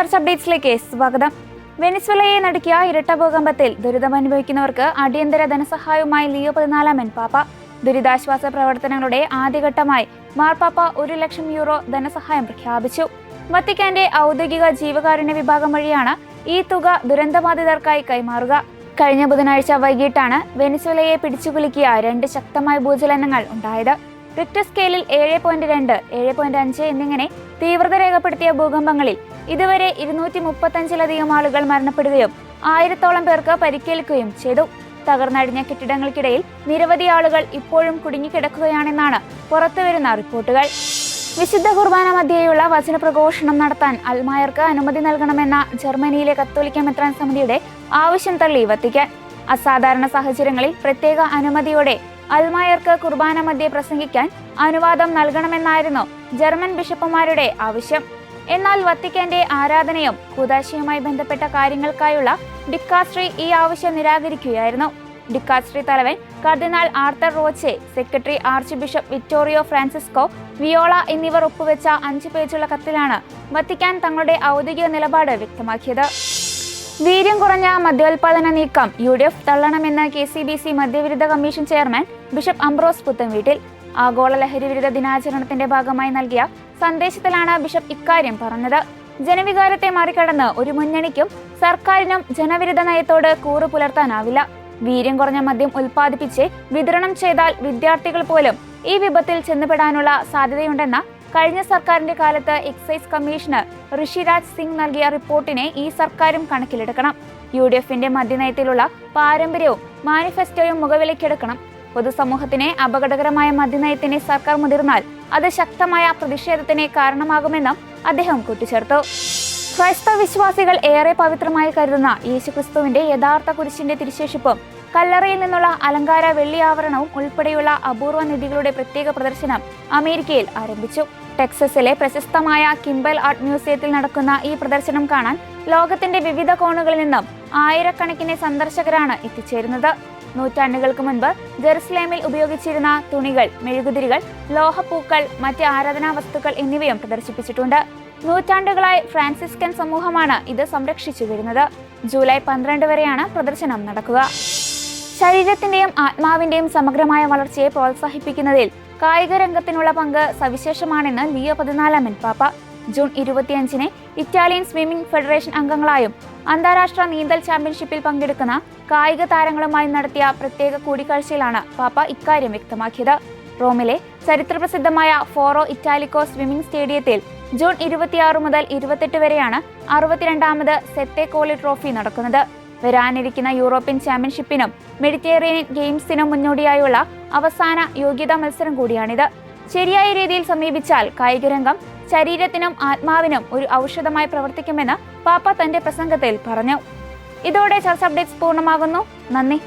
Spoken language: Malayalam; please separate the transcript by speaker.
Speaker 1: ചർച്ച അപ്ഡേറ്റ്സിലേക്ക് സ്വാഗതം. വെനിസ്വേലയെ നടുക്കിയ ഇരട്ട ഭൂകമ്പത്തിൽ ദുരിതമനുഭവിക്കുന്നവർക്ക് അടിയന്തര ധനസഹായവുമായി ലിയോ 14 പാപ്പ. ദുരിതാശ്വാസ പ്രവർത്തനങ്ങളുടെ ആദ്യഘട്ടമായി മാർപ്പാപ്പ €1,00,000 ധനസഹായം പ്രഖ്യാപിച്ചു. വത്തിക്കാന്റെ ഔദ്യോഗിക ജീവകാരുണ്യ വിഭാഗം വഴിയാണ് ഈ തുക ദുരന്തബാധിതർക്കായി കൈമാറുക. കഴിഞ്ഞ ബുധനാഴ്ച വൈകിട്ടാണ് വെനിസ്വേലയെ പിടിച്ചുകുലുക്കിയ 2 ശക്തമായ ഭൂചലനങ്ങൾ ഉണ്ടായത്. റിക്ടർ സ്കെയിലിൽ 7.2, 7.5 എന്നിങ്ങനെ തീവ്രത രേഖപ്പെടുത്തിയ ഭൂകമ്പങ്ങളിൽ ഇതുവരെ 235-ലധികം ആളുകൾ മരണപ്പെടുകയും 1000-ഓളം പേർക്ക് പരിക്കേൽക്കുകയും ചെയ്തു. തകർന്നടിഞ്ഞ കെട്ടിടങ്ങൾക്കിടയിൽ നിരവധി ആളുകൾ ഇപ്പോഴും കുടുങ്ങിക്കിടക്കുകയാണെന്നാണ് പുറത്തുവരുന്ന റിപ്പോർട്ടുകൾ. വിശുദ്ധ കുർബാന മധ്യേയുള്ള വചനപ്രഘോഷണം നടത്താൻ അൽമായർക്ക് അനുമതി നൽകണമെന്ന ജർമ്മനിയിലെ കത്തോലിക്ക മെത്രാൻ സമിതിയുടെ ആവശ്യം തള്ളി വത്തിക്കാൻ. അസാധാരണ സാഹചര്യങ്ങളിൽ പ്രത്യേക അനുമതിയോടെ അൽമായർക്ക് കുർബാന മധ്യേ പ്രസംഗിക്കാൻ അനുവാദം നൽകണമെന്നായിരുന്നു ജർമ്മൻ ബിഷപ്പുമാരുടെ ആവശ്യം. എന്നാൽ വത്തിക്കാന്റെ ആരാധനയും കൂദാശയുമായി ബന്ധപ്പെട്ട കാര്യങ്ങൾക്കായുള്ള ഡിക്കാസ്ട്രി ഈ ആവശ്യം നിരാകരിക്കുകയായിരുന്നു. ഡിക്കാസ്ട്രി തലവൻ cardinal Arthur Roche, secretary archbishop Vittorio Francesco Viola എന്നിവർ ഒപ്പുവെച്ച 5 പേജുള്ള കത്തിലാണ് വത്തിക്കാൻ തങ്ങളുടെ ഔദ്യോഗിക നിലപാട് വ്യക്തമാക്കിയത്. വീര്യം കുറഞ്ഞ മദ്യോൽപാദന നീക്കം UDF തള്ളണമെന്ന് KCBC മദ്യവിരുദ്ധ commission chairman bishop Ambrose Puthenveettil. ആഗോള ലഹരിവിരുദ്ധ ദിനാചരണത്തിന്റെ ഭാഗമായി നൽകിയ സന്ദേശത്തിലാണ് ബിഷപ്പ് ഇക്കാര്യം പറഞ്ഞത്. ജനവികാരത്തെ മറികടന്ന് ഒരു മുന്നണിക്കും സർക്കാരിനും ജനവിരുദ്ധ നയത്തോട് കൂറു പുലർത്താനാവില്ല. വീര്യം കുറഞ്ഞ മദ്യം ഉൽപ്പാദിപ്പിച്ച് വിതരണം ചെയ്താൽ വിദ്യാർത്ഥികൾ പോലും ഈ വിപത്തിൽ ചെന്നുപെടാനുള്ള സാധ്യതയുണ്ടെന്ന കഴിഞ്ഞ സർക്കാരിന്റെ കാലത്ത് എക്സൈസ് കമ്മീഷണർ ഋഷിരാജ് സിംഗ് നൽകിയ റിപ്പോർട്ടിനെ ഈ സർക്കാരും കണക്കിലെടുക്കണം. UDFന്റെ മദ്യനയത്തിലുള്ള പാരമ്പര്യവും മാനിഫെസ്റ്റോയും മുഖവിലക്കെടുക്കണം. പൊതുസമൂഹത്തിന് അപകടകരമായ മദ്യനയത്തിന് സർക്കാർ മുതിർന്നാൽ അത് ശക്തമായ പ്രതിഷേധത്തിന് കാരണമാകുമെന്നും അദ്ദേഹം കൂട്ടിച്ചേർത്തു. ക്രൈസ്തവ വിശ്വാസികൾ ഏറെ പവിത്രമായി കരുതുന്ന യേശുക്രിസ്തുവിന്റെ യഥാർത്ഥ കുരിശിന്റെ തിരുശേഷിപ്പും കല്ലറയിൽ നിന്നുള്ള അലങ്കാര വെള്ളി ആവരണവും ഉൾപ്പെടെയുള്ള അപൂർവ നിധികളുടെ പ്രത്യേക പ്രദർശനം അമേരിക്കയിൽ ആരംഭിച്ചു. ടെക്സസിലെ പ്രശസ്തമായ കിംബൽ ആർട്ട് മ്യൂസിയത്തിൽ നടക്കുന്ന ഈ പ്രദർശനം കാണാൻ ലോകത്തിന്റെ വിവിധ കോണുകളിൽ നിന്നും ആയിരക്കണക്കിന് സന്ദർശകരാണ് എത്തിച്ചേരുന്നത്. നൂറ്റാണ്ടുകൾക്ക് മുൻപ് ജെറുസലേമിൽ ഉപയോഗിച്ചിരുന്ന തുണികൾ, മെഴുകുതിരികൾ, ലോഹപ്പൂക്കൾ, മറ്റ് ആരാധനാ വസ്തുക്കൾ എന്നിവയും പ്രദർശിപ്പിച്ചിട്ടുണ്ട്. നൂറ്റാണ്ടുകളായി ഫ്രാൻസിസ്കൻ സമൂഹമാണ് ഇത് സംരക്ഷിച്ചു വരുന്നത്. ജൂലൈ 12 വരെയാണ് പ്രദർശനം നടക്കുക. ശരീരത്തിന്റെയും ആത്മാവിന്റെയും സമഗ്രമായ വളർച്ചയെ പ്രോത്സാഹിപ്പിക്കുന്നതിൽ കായിക രംഗത്തിനുള്ള പങ്ക് സവിശേഷമാണെന്ന് ലിയോ 14 പാപ്പ. ജൂൺ 25-ന് ഇറ്റാലിയൻ സ്വിമ്മിംഗ് ഫെഡറേഷൻ അംഗങ്ങളായും അന്താരാഷ്ട്ര നീന്തൽ ചാമ്പ്യൻഷിപ്പിൽ പങ്കെടുക്കുന്ന കായിക താരങ്ങളുമായി നടത്തിയ പ്രത്യേക കൂടിക്കാഴ്ചയിലാണ് പാപ്പ ഇക്കാര്യം വ്യക്തമാക്കിയത്. റോമിലെ ചരിത്രപ്രസിദ്ധമായ ഫോറോ ഇറ്റാലിക്കോ സ്വിമ്മിംഗ് സ്റ്റേഡിയത്തിൽ ജൂൺ 26 മുതൽ 28 വരെയാണ് 62ാമത് സെത്തെ കോളി ട്രോഫി നടക്കുന്നത്. വരാനിരിക്കുന്ന യൂറോപ്യൻ ചാമ്പ്യൻഷിപ്പിനും മെഡിറ്ററേനിയൻ ഗെയിംസിനും മുന്നോടിയായുള്ള അവസാന യോഗ്യതാ മത്സരം കൂടിയാണിത്. ശരിയായ രീതിയിൽ സമീപിച്ചാൽ കായികരംഗം ശരീരത്തിനും ആത്മാവിനും ഒരു ഔഷധമായി പ്രവർത്തിക്കുമെന്ന് പാപ്പ തന്റെ പ്രസംഗത്തിൽ പറഞ്ഞു. ഇതോടെ ചർച്ച അപ്ഡേറ്റ്സ് പൂർണ്ണമാകുന്നു. നന്ദി.